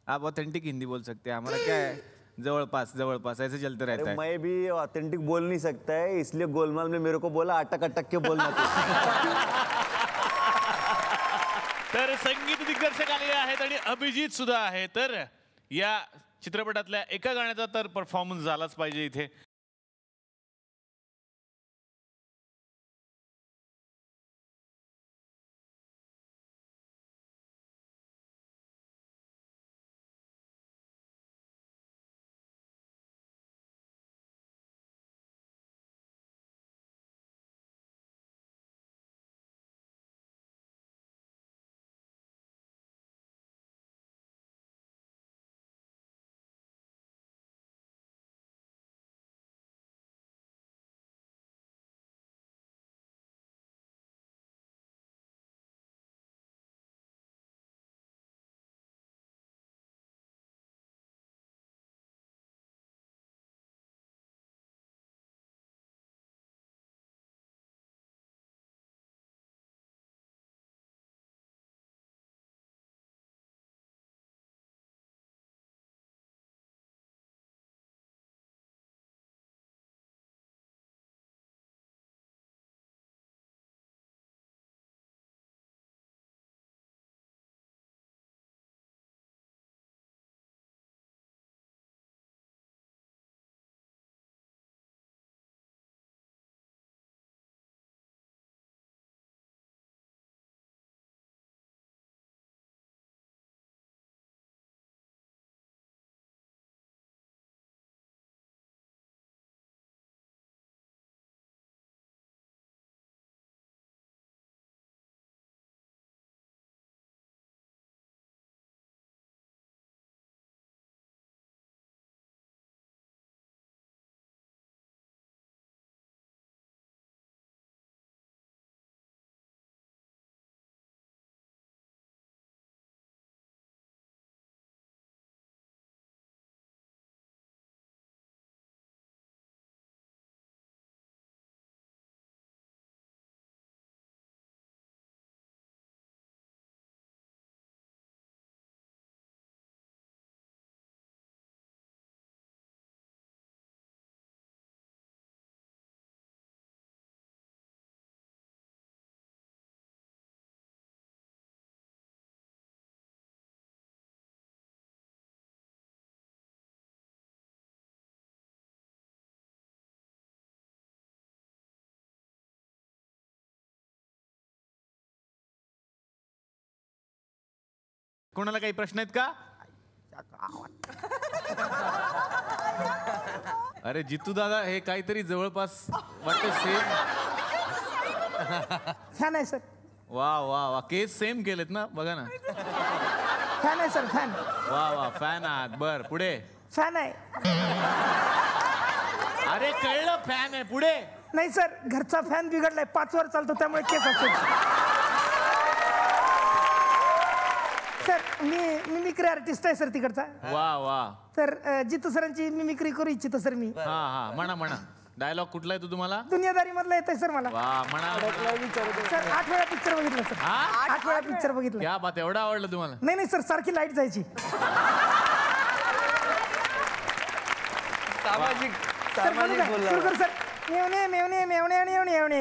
आप ऑथेंटिक हिंदी बोल सकते हैं. हमारा क्या है जवळपास जवळपास ऐसे चलते रहता है. मैं भी ऑथेंटिक बोल नहीं सकता है, इसलिए गोलमाल में मेरे को बोला अटक अटक के बोलना. तर संगीत दिग्दर्शक आलेले आहेत आणि अभिजित सुद्धा आहे. तर या चित्रपटातल्या एका गाण्याचा तर परफॉर्मन्स झालाच पाहिजे इथे. कोणाला काही प्रश्न आहेत का? अरे जितू दादा हे काहीतरी जवळपास वाटतं सेम. फॅन आहे सर. वा वा वा केस सेम केलेत ना बघा ना. फॅन आहे सर फॅन. वा वा फॅन आहात. बर पुढे. फॅन आहे. अरे कळलं फॅन आहे. पुढे. नाही सर घरचा फॅन बिघडलाय 5 वर चालतो त्यामुळे केस असेल. सर मी मिमिक्री आर्टिस्ट आहे सर तिकडचा. वा वा. तर जितू सरांची मिमिक्री करू इच्छितो सर मी. हा हा म्हणा म्हणा. डायलॉग कुठला आहे तू तुम्हाला? दुनियादारी मधला येत आहे सर मला. वा म्हणा. सर 8 वेळा पिक्चर बघितलं सर. 8 वेळा पिक्चर बघितलं. क्या बात. एवढं आवडलं तुम्हाला? नाही नाही सर सारखी लाईट जायची. सामाजिक सर सुरू कर सर. मेवणे मेवणे मेवणे आणि मेवणे.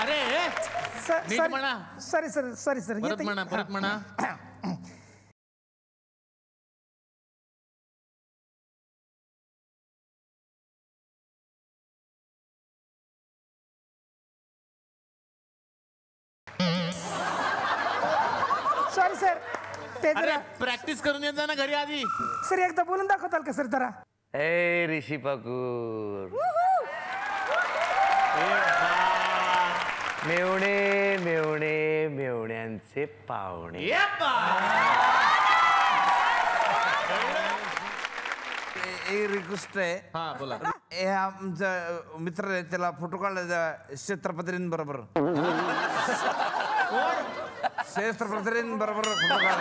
अरे नीट म्हणा. Sorry sir sorry sir. परत म्हणा परत म्हणा. सॉरी सर ते अरे जरा प्रॅक्टिस करून येत जा ना घरी आधी. सर एकदा बोलून दाखवताल का सर जरा? ए ऋषी कपूर. मेवणे मेवणे मेवण्यांचे पाहुणे. एक रिक्वेस्ट आहे. हा बोला. हे आमचा मित्र आहे त्याला फोटो काढला छत्रपतींबरोबर. छत्रपतींबरोबर फोटो काढला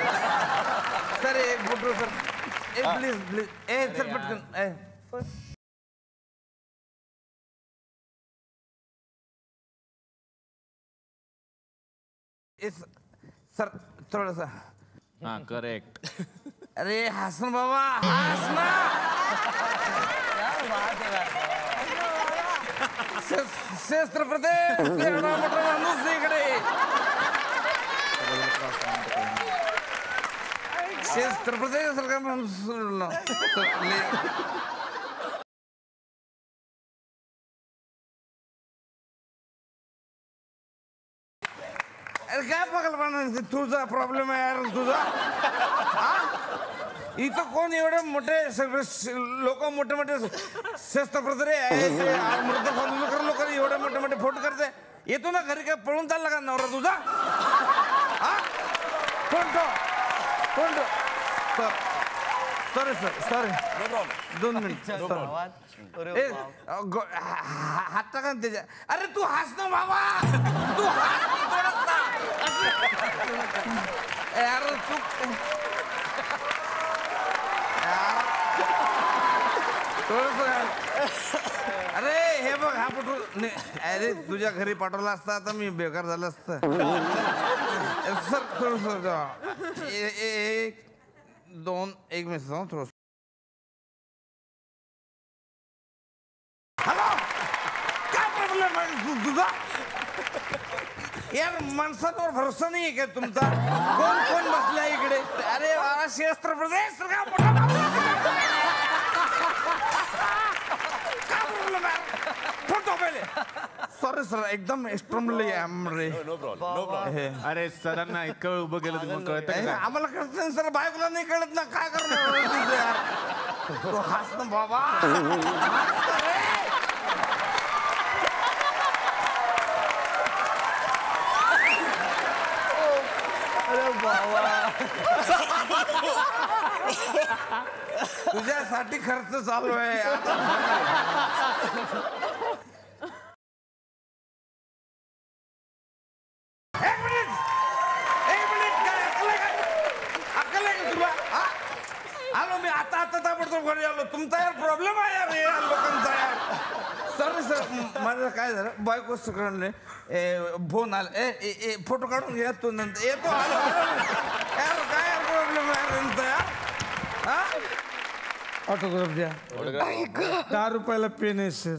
सर. एक photo sir. Please please. Sir पटकन. सर थोडंसं. हा करेक्ट. अरे हस ना बाबा हस ना. छत्रपती एवढा मोठा माणूस इकडे. छत्रपती सारखा माणूस. अरे काय बघायला पाहिजे. तुझा प्रॉब्लेम आहे यार तुझा. इथं कोण एवढे मोठे सगळे लोक मोठे मोठे शस्त्रप्रधारे आहेत मृत लोक एवढे मोठे मोठे फोटो करते. येतो ना घरी काय पळून चालला का नवरा तुझा? कोणतो सॉरी सर सॉरी. 2 मिनिट. हात टाका ना त्याच्या. अरे तू हस ना बाबा. तू हस थोडासा. यार तू अरे हे बघ हा फोटो. अरे तुझ्या घरी पाठवला असता आता मी बेकार झालं असतं. सर थोडस 1 2 1 मिनिट थोडस. हॅलो काय प्रॉब्लेम आहे तुझा? यार माणसांवर भरोसा नाही आहे का तुमचा? कोण कोण बसला इकडे? अरे शस्त्र प्रदेश काय प्रॉब्लेम आहे? फोटो पहिले. सॉरी सर एकदम एक्स्ट्रीमली रे. अरे सरांना इतकं वेळ उभं केलं तुम्हाला कळतं का? आम्हाला कळत नाही सर. बायकोला नाही कळत ना काय करणार. तो हस ना बाबा. तुझ्यासाठी खर्च चालू आहे आता. एक मिनिट काय अक्कल आहे का तुला? आलो मी आता ताबडतोब घरी आलो. तुमचा यार प्रॉब्लेम आहे यार या लोकांचा यार. सॉरी सर माझं काय झालं बायको सगळ्यांनी फोन आला. फोटो काढून घ्या तू नंतर येतो. यार काय प्रॉब्लेम आहे तुमचा यार? ऑटोग्राफ द्या. 10 रुपयाला पेन आहे सर.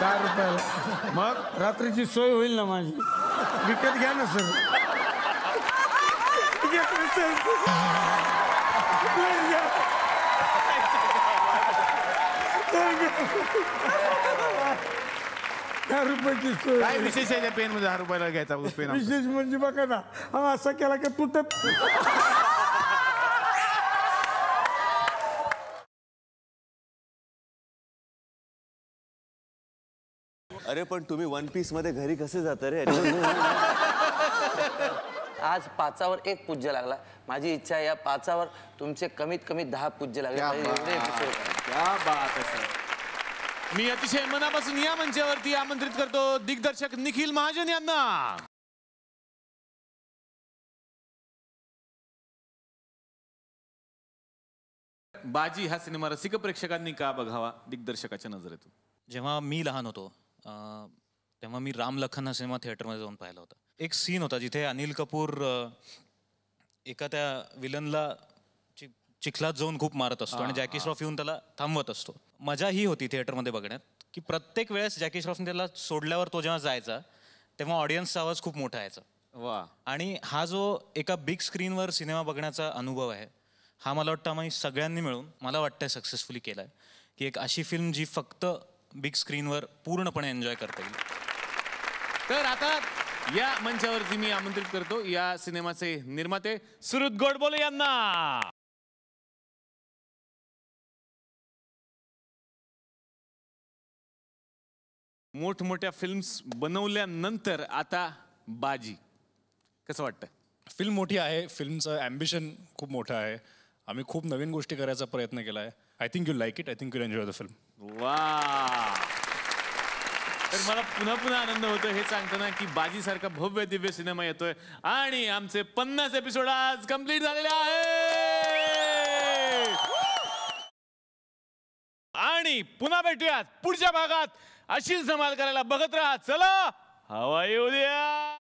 10 रुपयाला. मग रात्रीची सोय होईल ना माझी. विकत घ्या ना सर. 10 रुपयाची सोय काय विशेष आहे त्या पेन मध्ये 10 रुपयाला घ्यायचा पेन विशेष म्हणजे बघा ना हा असा केला की तुटत. अरे पण तुम्ही वन पीस मध्ये घरी कसे जाता रे? आज 5वर 1 पूज्य लागला. माझी इच्छा आहे या 5वर तुमचे कमीत कमी 10 पूज्य लागले पाहिजे एवढे episode करा. क्या बात आहे सर. मी अतिशय मनापासून या मंचावरती आमंत्रित करतो दिग्दर्शक निखिल महाजन यांना. बाजी हा सिनेमा रसिक प्रेक्षकांनी का बघावा दिग्दर्शकाच्या नजरेतून? जेव्हा मी लहान होतो तेव्हा मी राम लखन हा सिनेमा थिएटरमध्ये जाऊन पाहिला होता. एक सीन होता जिथे अनिल कपूर एका त्या विलनला चिखलात जाऊन खूप मारत असतो आणि जॅकी श्रॉफ येऊन त्याला थांबवत असतो. मजा ही होती थिएटरमध्ये बघण्यात की प्रत्येक वेळेस जॅकी श्रॉफने त्याला सोडल्यावर तो जेव्हा जायचा तेव्हा ऑडियन्सचा आवाज खूप मोठा यायचा. वा. आणि हा जो एका बिग स्क्रीनवर सिनेमा बघण्याचा अनुभव आहे हा मला वाटतं आम्ही सगळ्यांनी मिळून मला वाटतं सक्सेसफुली केला आहे की एक अशी फिल्म जी फक्त बिग स्क्रीनवर पूर्णपणे एन्जॉय करता येईल. तर आता या मंचावरती मी आमंत्रित करतो या सिनेमाचे निर्माते सुहृद गोडबोले यांना. मोठमोठ्या फिल्म्स बनवल्यानंतर आता बाजी कसं वाटतं? फिल्म मोठी आहे, फिल्मचं ॲम्बिशन खूप मोठं आहे. आम्ही खूप नवीन गोष्टी करायचा प्रयत्न केला आहे. I think you like it, I think you enjoy the film. वा. तर मला पुन्हा पुन्हा आनंद होतो हे सांगताना की बाजी सारखा भव्य दिव्य सिनेमा येतोय आणि आमचे 50 एपिसोड आज कंप्लीट झालेले आहेत. आणि पुन्हा भेटूयात पुढच्या भागात. अशीच धमाल करायला बघत राहा. चला हवा येऊ द्या.